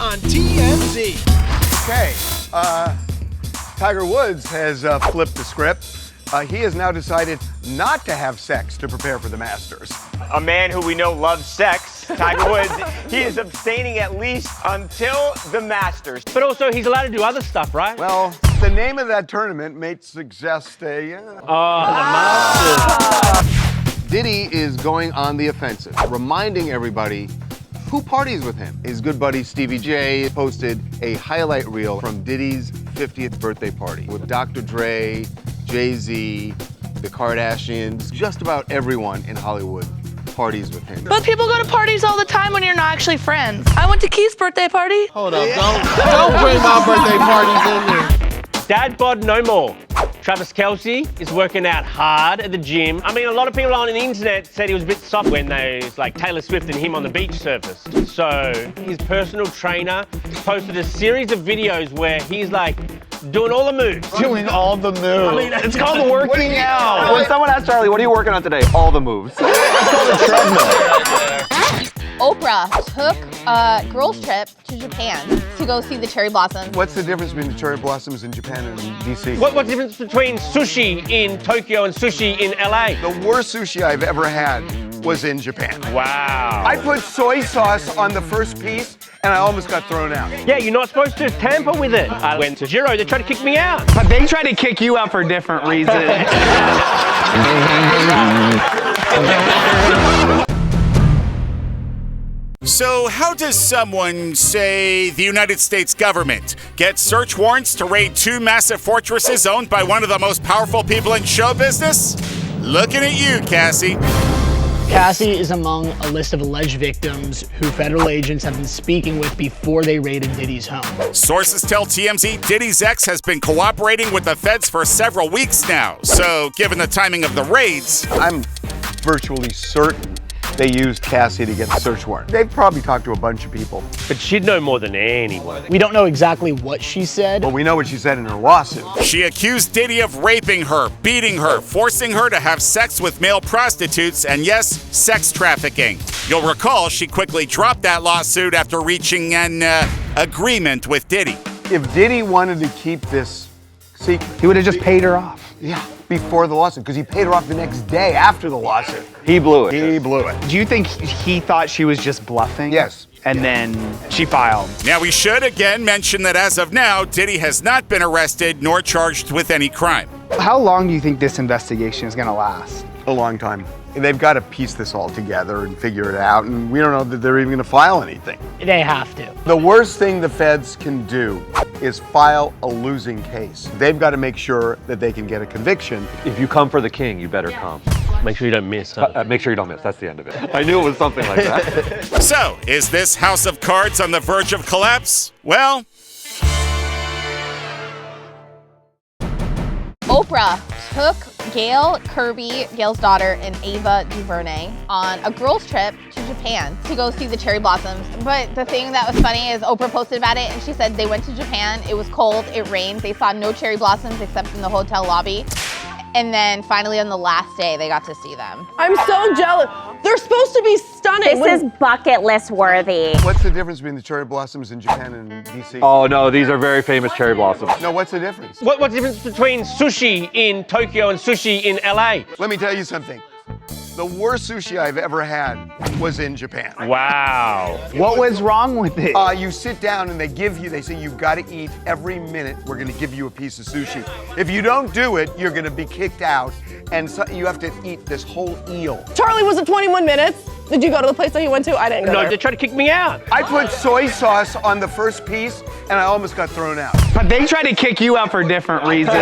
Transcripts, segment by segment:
on TMZ. Okay, Tiger Woods has flipped the script. He has now decided not to have sex to prepare for the Masters. A man who we know loves sex, Tiger Woods, he is abstaining at least until the Masters. But also, he's allowed to do other stuff, right? Well, the name of that tournament may suggest a... The Masters. Diddy is going on the offensive, reminding everybody who parties with him. His good buddy Stevie J posted a highlight reel from Diddy's 50th birthday party with Dr. Dre, Jay-Z, the Kardashians, just about everyone in Hollywood parties with him. But people go to parties all the time when you're not actually friends. I went to Keith's birthday party. Hold up, don't bring my birthday parties in here. Dad bod no more. Travis Kelce is working out hard at the gym. I mean, a lot of people on the internet said he was a bit soft when there's like Taylor Swift and him on the beach surfaced. So his personal trainer posted a series of videos where he's like doing all the moves. Doing all the moves. I mean, it's called working out. When someone asks Charlie, what are you working on today? All the moves. It's called a treadmill. Oprah took a girls' trip to Japan to go see the cherry blossoms. What's the difference between the cherry blossoms in Japan and DC? What's the difference between sushi in Tokyo and sushi in LA? The worst sushi I've ever had was in Japan. Wow. I put soy sauce on the first piece and I almost got thrown out. Yeah, you're not supposed to tamper with it. I went to Giro, they tried to kick me out. But they try to kick you out for different reasons. So how does someone, say the United States government, get search warrants to raid two massive fortresses owned by one of the most powerful people in show business? Looking at you, Cassie. Cassie is among a list of alleged victims who federal agents have been speaking with before they raided Diddy's home. Sources tell TMZ Diddy's ex has been cooperating with the feds for several weeks now. So given the timing of the raids, I'm virtually certain they used Cassie to get the search warrant. They've probably talked to a bunch of people. But she'd know more than anyone. We don't know exactly what she said. But we know what she said in her lawsuit. she accused Diddy of raping her, beating her, forcing her to have sex with male prostitutes, and yes, sex trafficking. You'll recall she quickly dropped that lawsuit after reaching an agreement with Diddy. If Diddy wanted to keep this secret, He would have just paid her off. yeah, before the lawsuit, because he paid her off the next day after the lawsuit. He blew it. He blew it. Do you think he thought she was just bluffing? Yes. And then she filed. Now, we should again mention that as of now, Diddy has not been arrested nor charged with any crime. How long do you think this investigation is going to last? A long time. They've got to piece this all together and figure it out, and we don't know that they're even going to file anything. They have to. The worst thing the feds can do is file a losing case. They've got to make sure that they can get a conviction. If you come for the king, you better come. Make sure you don't miss, huh? Make sure you don't miss. That's the end of it. I knew it was something like that. So, is this house of cards on the verge of collapse? Well, Oprah took Gail's daughter, and Ava DuVernay on a girls' trip to Japan to go see the cherry blossoms. But the thing that was funny is Oprah posted about it, and she said they went to Japan, it was cold, it rained, they saw no cherry blossoms except in the hotel lobby. And then finally on the last day, they got to see them. I'm so jealous. They're supposed to be stunning. This is bucket list worthy. What's the difference between the cherry blossoms in Japan and DC? Oh no, these are very famous cherry blossoms. No, what's the difference? What's the difference between sushi in Tokyo and sushi in LA? Let me tell you something. The worst sushi I've ever had was in Japan. Wow. What was wrong with it? You sit down and they say you've got to eat every minute. We're going to give you a piece of sushi. If you don't do it, you're going to be kicked out, and so you have to eat this whole eel. Charlie, was it 21 minutes? Did you go to the place that he went to? I didn't go No, there. they tried to kick me out. I put soy sauce on the first piece, and I almost got thrown out. But they try to kick you out for different reasons.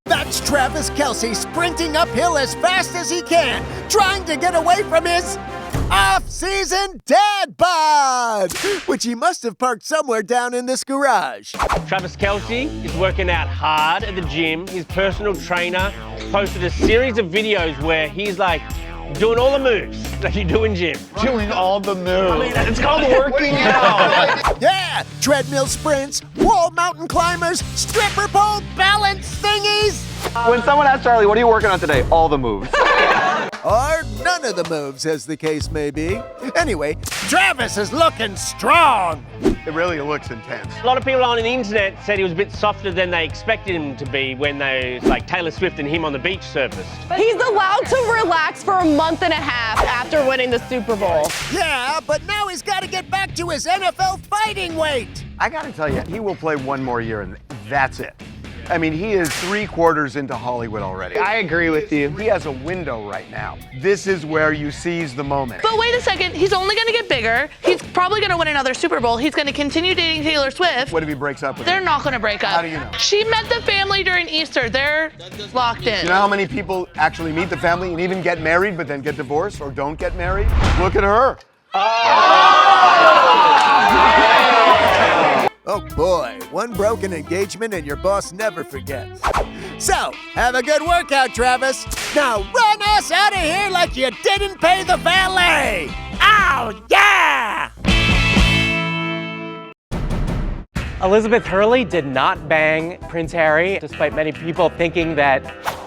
That's Travis Kelce sprinting uphill as fast as he can, trying to get away from his off-season dad bod, which he must have parked somewhere down in this garage. Travis Kelce is working out hard at the gym. His personal trainer posted a series of videos where he's like doing all the moves that you do in gym. Doing all the moves. I mean, it's called working out. Yeah, treadmill sprints, wall mountain climbers, stripper pole balance thingies. When someone asks Charlie, what are you working on today? All the moves. Or none of the moves, as the case may be. Anyway, Travis is looking strong. It really looks intense. A lot of people on the internet said he was a bit softer than they expected him to be when those like Taylor Swift and him on the beach surfaced. He's allowed to relax for a month and a half after winning the Super Bowl. Yeah, but now he's got to get back to his NFL fighting weight. I gotta tell you, he will play one more year and that's it. I mean, he is 3/4 into Hollywood already. I agree with you. He has a window right now. This is where you seize the moment. But wait a second, he's only gonna get bigger. He's probably gonna win another Super Bowl. He's gonna continue dating Taylor Swift. What if he breaks up with They're her? not gonna break up. How do you know? She met the family during Easter. They're locked in. You know how many people actually meet the family and even get married but then get divorced or don't get married? Look at her. Oh boy, one broken engagement and your boss never forgets. So, have a good workout, Travis. Now run us out of here like you didn't pay the valet. Oh, yeah! Elizabeth Hurley did not bang Prince Harry, despite many people thinking that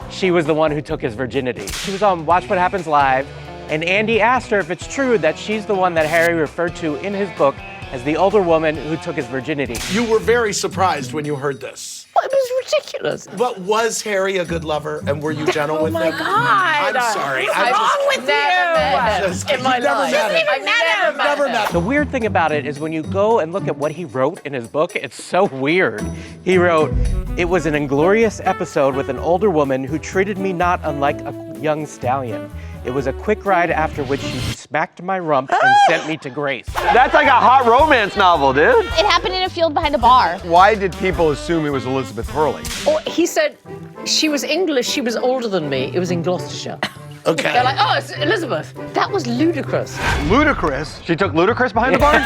she was the one who took his virginity. She was on Watch What Happens Live, and Andy asked her if it's true that she's the one that Harry referred to in his book as the older woman who took his virginity. You were very surprised when you heard this. Well, it was ridiculous. But was Harry a good lover, and were you gentle with him? Oh my God! I'm sorry. What's wrong with you? In my life. Never met him. The weird thing about it is when you go and look at what he wrote in his book, it's so weird. He wrote, "It was an inglorious episode with an older woman who treated me not unlike a young stallion. It was a quick ride after which she smacked my rump and sent me to grace." That's like a hot romance novel, dude. It happened in a field behind a bar. Why did people assume it was Elizabeth Hurley? Oh, he said she was English, she was older than me. It was in Gloucestershire. Okay. They're like, oh, it's Elizabeth. That was ludicrous. Ludicrous? She took Ludacris behind the bar?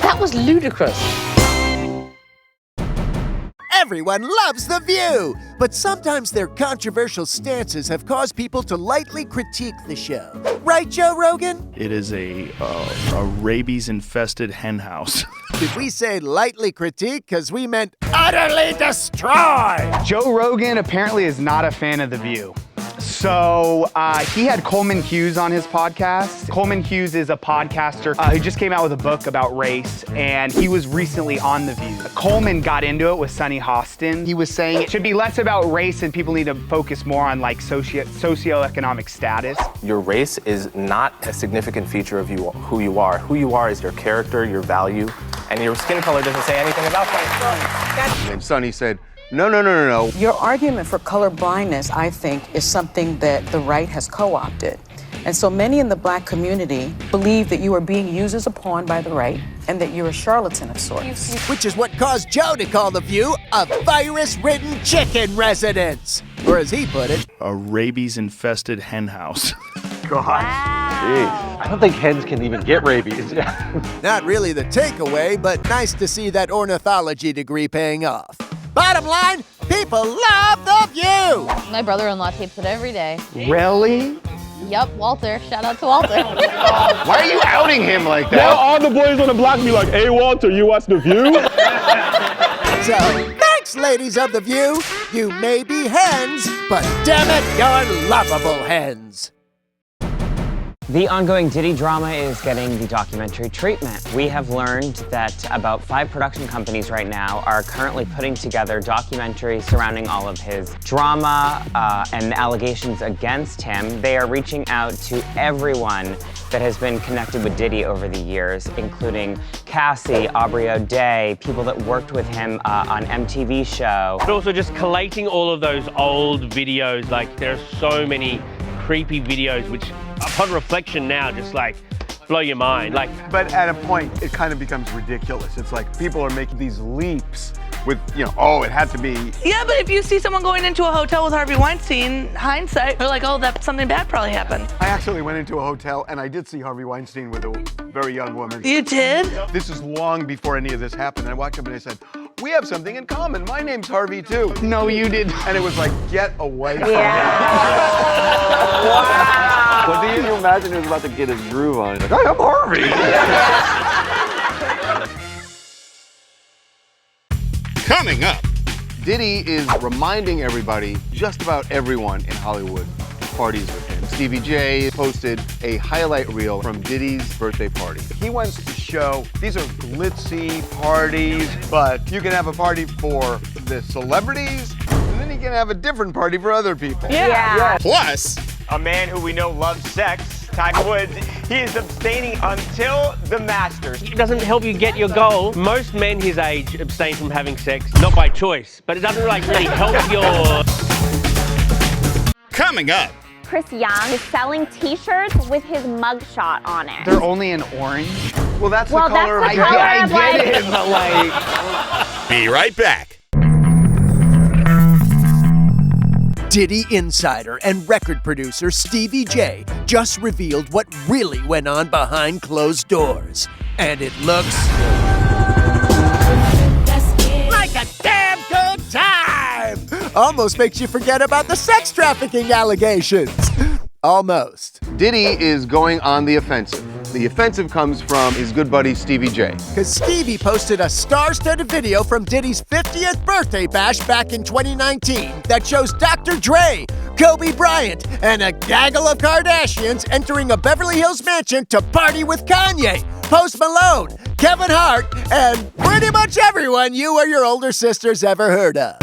That was ludicrous. Everyone loves The View, but sometimes their controversial stances have caused people to lightly critique the show. Right, Joe Rogan? It is a rabies-infested hen house. Did we say lightly critique because we meant utterly destroy? Joe Rogan apparently is not a fan of The View. So he had Coleman Hughes on his podcast. Coleman Hughes is a podcaster who just came out with a book about race, and he was recently on The View. Coleman got into it with Sunny Hostin. He was saying it should be less about race and people need to focus more on like socioeconomic status. Your race is not a significant feature of you, who you are. Who you are is your character, your value, and your skin color doesn't say anything about that. And Sunny said, no. Your argument for color blindness, I think, is something that the right has co-opted. And so many in the black community believe that you are being used as a pawn by the right and that you're a charlatan of sorts. Which is what caused Joe to call The View a virus-ridden chicken residence. Or as he put it, a rabies-infested hen house. God. Jeez. I don't think hens can even get rabies. Not really the takeaway, but nice to see that ornithology degree paying off. Bottom line, people love The View! My brother-in-law tapes it every day. Really? Yup, Walter. Shout out to Walter. Why are you outing him like that? Now all the boys on the block be like, "Hey Walter, you watch The View?" So, thanks, ladies of The View. You may be hens, but damn it, you're lovable hens. The ongoing Diddy drama is getting the documentary treatment. We have learned that about 5 production companies right now are currently putting together documentaries surrounding all of his drama and allegations against him. They are reaching out to everyone that has been connected with Diddy over the years, including Cassie, Aubrey O'Day, people that worked with him on MTV show. But also just collating all of those old videos, like there are so many creepy videos which upon reflection now just like blow your mind. But at a point it kind of becomes ridiculous. It's like people are making these leaps with, oh, it had to be. Yeah, but if you see someone going into a hotel with Harvey Weinstein, hindsight, you're like, oh, that something bad probably happened. I actually went into a hotel and I did see Harvey Weinstein with a very young woman. You did? This is long before any of this happened. I walked up and I said, "We have something in common. My name's Harvey too." No, you didn't. And it was like, get away from me. Wow. What do you imagine he was about to get his groove on? He's like, "Hey, I'm Harvey." Coming up, Diddy is reminding everybody, just about everyone in Hollywood parties with him. Stevie J posted a highlight reel from Diddy's birthday party. He wants to show these are glitzy parties, but you can have a party for the celebrities, and then you can have a different party for other people. Yeah. Plus, a man who we know loves sex, Tiger Woods, he is abstaining until the Masters. It doesn't help you get your goal. Most men his age abstain from having sex, not by choice, but it doesn't like really help your... Coming up. Chris Young is selling t-shirts with his mugshot on it. They're only in orange. Well, that's Well, the color that's of the color I of, get like- it, but like... Be right back. Diddy insider and record producer Stevie J just revealed what really went on behind closed doors. And it looks like a damn good time! Almost makes you forget about the sex trafficking allegations. Almost. Diddy is going on the offensive. The offensive comes from his good buddy Stevie J. Because Stevie posted a star-studded video from Diddy's 50th birthday bash back in 2019 that shows Dr. Dre, Kobe Bryant, and a gaggle of Kardashians entering a Beverly Hills mansion to party with Kanye, Post Malone, Kevin Hart, and pretty much everyone you or your older sisters ever heard of.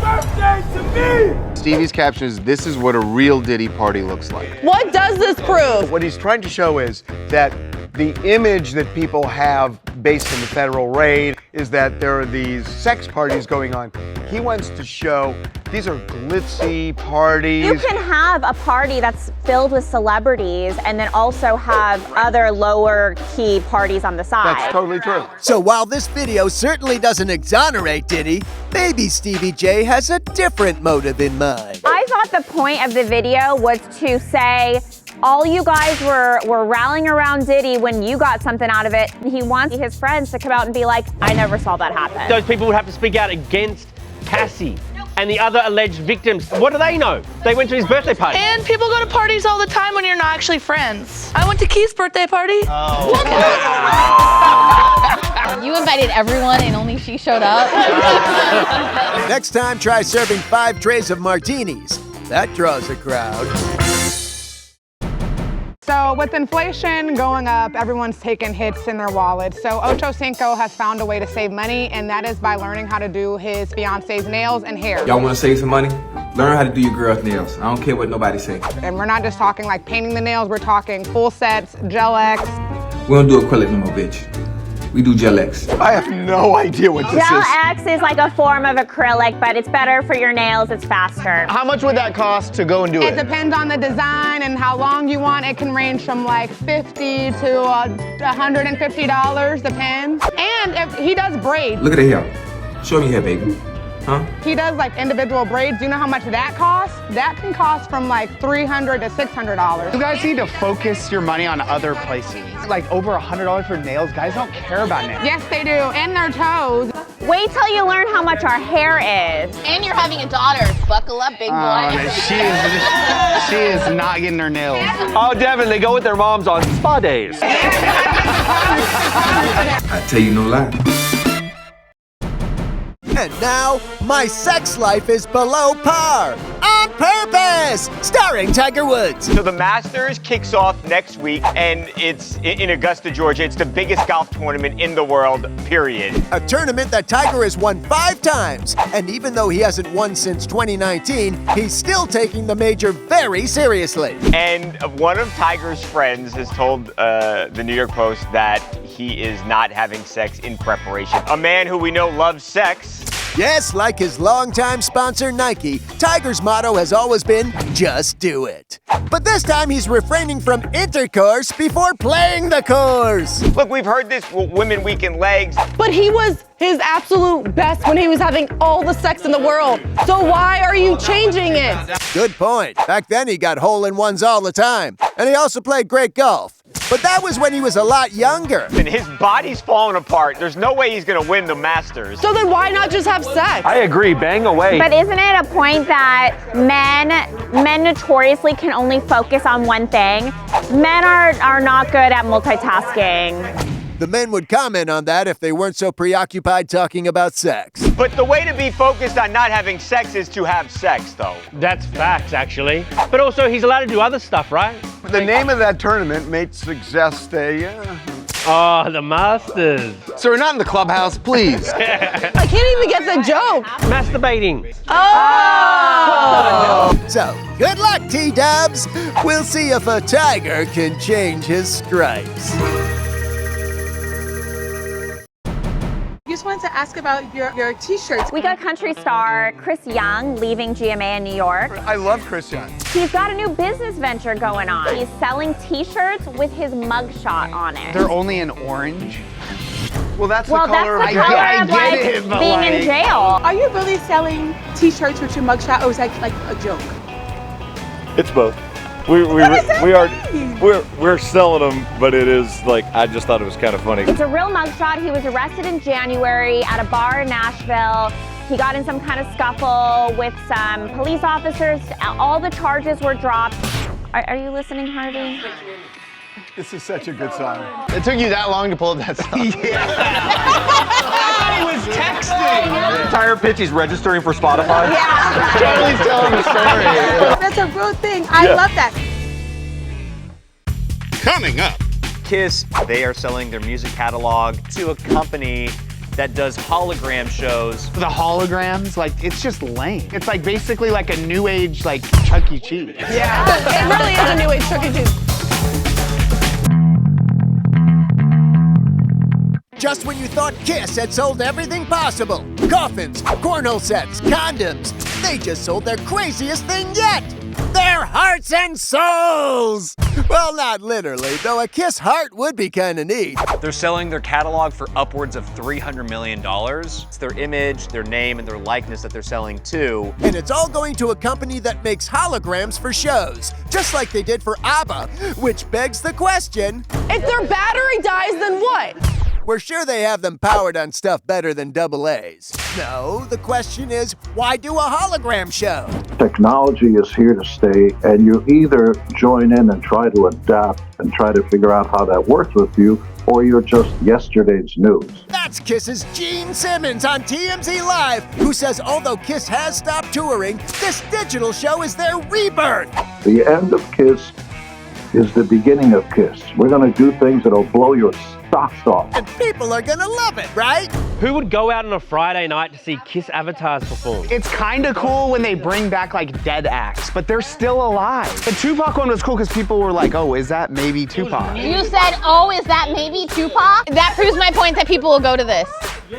Birthday to me! Stevie's caption is, "This is what a real Diddy party looks like." What does this prove? What he's trying to show is that the image that people have based on the federal raid is that there are these sex parties going on. He wants to show these are glitzy parties. You can have a party that's filled with celebrities and then also have other lower key parties on the side. That's totally true. So while this video certainly doesn't exonerate Diddy, maybe Stevie J has a different motive in mind. I thought the point of the video was to say, all you guys were rallying around Diddy when you got something out of it. He wants his friends to come out and be like, I never saw that happen. Those people would have to speak out against Cassie and the other alleged victims. What do they know? They went to his birthday party. And people go to parties all the time when you're not actually friends. I went to Keith's birthday party. You invited everyone and only she showed up. Next time, try serving 5 trays of martinis. That draws a crowd. So with inflation going up, everyone's taking hits in their wallets. So Ocho Cinco has found a way to save money, and that is by learning how to do his fiance's nails and hair. Y'all want to save some money? Learn how to do your girl's nails. I don't care what nobody say. And we're not just talking like painting the nails, we're talking full sets, Gel X. We don't do acrylic no more, bitch. We do Gel X. I have no idea what this Gel is. X is like a form of acrylic, but it's better for your nails, it's faster. How much would that cost to go and do It it? depends on the design and how long you want. It can range from like $50 to $150, depends. And if he does braids. Look at the hair. Show me hair, baby. Huh? He does like individual braids. Do you know how much that costs? That can cost from like $300 to $600. You guys need to focus your money on other places. Like over $100 for nails, guys don't care about nails. Yes, they do, and their toes. Wait till you learn how much our hair is. And you're having a daughter. Buckle up, big boy. She is not getting her nails. Oh, Devin, they go with their moms on spa days. I tell you no lie. And now, my sex life is below par. On purpose! Starring Tiger Woods. So the Masters kicks off next week, and it's in Augusta, Georgia. It's the biggest golf tournament in the world, period. A tournament that Tiger has won 5 times. And even though he hasn't won since 2019, he's still taking the major very seriously. And one of Tiger's friends has told the New York Post that he is not having sex in preparation. A man who we know loves sex. Yes, like his longtime sponsor Nike, Tiger's motto has always been, just do it. But this time he's refraining from intercourse before playing the course. Look, we've heard this with women weaken legs. But he was his absolute best when he was having all the sex in the world. So why are you changing it? Good point. Back then he got hole-in-ones all the time. And he also played great golf. But that was when he was a lot younger. And his body's falling apart. There's no way he's gonna win the Masters. So then why not just have sex? I agree, bang away. But isn't it a point that men notoriously can only focus on one thing? Men are not good at multitasking. The men would comment on that if they weren't so preoccupied talking about sex. But the way to be focused on not having sex is to have sex, though. That's facts, actually. But also, he's allowed to do other stuff, right? The name of that tournament may suggest Oh, the Masters. So we're not in the clubhouse, please. I can't even get the joke. Masturbating. Oh! So, good luck, T-Dubs. We'll see if a tiger can change his stripes. I just wanted to ask about your t-shirts. We got country star Chris Young leaving GMA in New York. I love Chris Young. He's got a new business venture going on. He's selling t-shirts with his mugshot on it. They're only in orange. Well, that's Well, the color that's the of color I of get like it, but being in jail. Are you really selling t-shirts with your mugshot, or is that like a joke? It's both. We're selling them, but it is like, I just thought it was kind of funny. It's a real mugshot. He was arrested in January at a bar in Nashville. He got in some kind of scuffle with some police officers. All the charges were dropped. Are you listening, Harvey? This is such a good song. It took you that long to pull up that song? I was texting. Entire pitch, he's registering for Spotify. Yeah. Charlie's telling the story. That's a real thing. I love that. Coming up. Kiss, they are selling their music catalog to a company that does hologram shows. The holograms, like, it's just lame. It's like basically like a new age, like Chuck E. Cheese. Yeah, it really is a new age Chuck E. Cheese. Just when you thought Kiss had sold everything possible, coffins, cornhole sets, condoms, they just sold their craziest thing yet, their hearts and souls! Well, not literally, though a Kiss heart would be kinda neat. They're selling their catalog for upwards of $300 million. It's their image, their name, and their likeness that they're selling too. And it's all going to a company that makes holograms for shows, just like they did for ABBA, which begs the question, If their battery dies, then what? we're sure they have them powered on stuff better than AA's. No, the question is, why do a hologram show? Technology is here to stay, and you either join in and try to adapt and try to figure out how that works with you, or you're just yesterday's news. That's Kiss's Gene Simmons on TMZ Live, who says although Kiss has stopped touring, this digital show is their rebirth. The end of Kiss is the beginning of Kiss. We're going to do things that'll blow your socks off. And people are gonna love it, right? Who would go out on a Friday night to see Kiss avatars perform? It's kind of cool when they bring back like dead acts, but they're still alive. The Tupac one was cool because people were like, oh, is that maybe Tupac? You said, oh, is that maybe Tupac? That proves my point that people will go to this.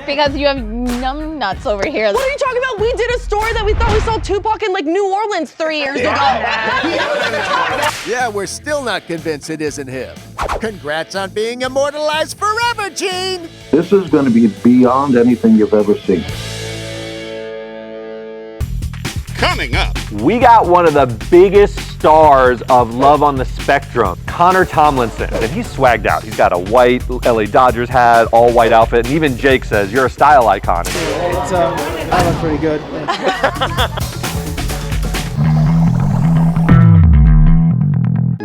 Because you have numb nuts over here. What are you talking about? We did a story that we thought we saw Tupac in like New Orleans 3 years ago. Yeah, we're still not convinced it isn't him. Congrats on being immortalized forever, Gene! This is going to be beyond anything you've ever seen. Coming up. We got one of the biggest stars of Love on the Spectrum, Connor Tomlinson, and he's swagged out. He's got a white LA Dodgers hat, all white outfit, and even Jake says, you're a style icon. It's, I look pretty good.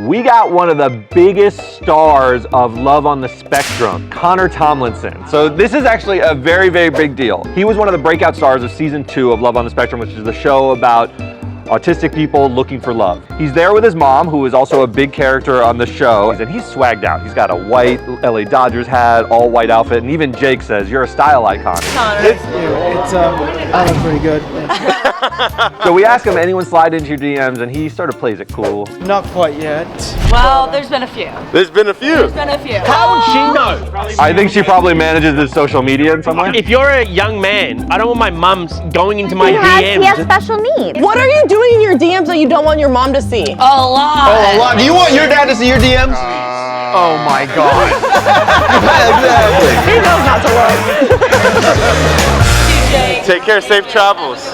We got one of the biggest stars of Love on the Spectrum, Connor Tomlinson. So this is actually a very, very big deal. He was one of the breakout stars of season 2 of Love on the Spectrum, which is the show about autistic people looking for love. He's there with his mom, who is also a big character on the show, and he's swagged out. He's got a white LA Dodgers hat, all white outfit, and even Jake says, you're a style icon. I look pretty good. So we asked him, anyone slide into your DMs, and he sort of plays it cool. Not quite yet. Well, there's been a few. There's been a few. There's been a few. How would she know? I think she probably manages his social media in some way. If you're a young man, I don't want my mum going into my DMs. He has special needs. What are you doing in your DMs that you don't want your mom to see? A lot. Oh, a lot. Do you want your dad to see your DMs? Oh my God. He knows not to look. Take care, safe travels.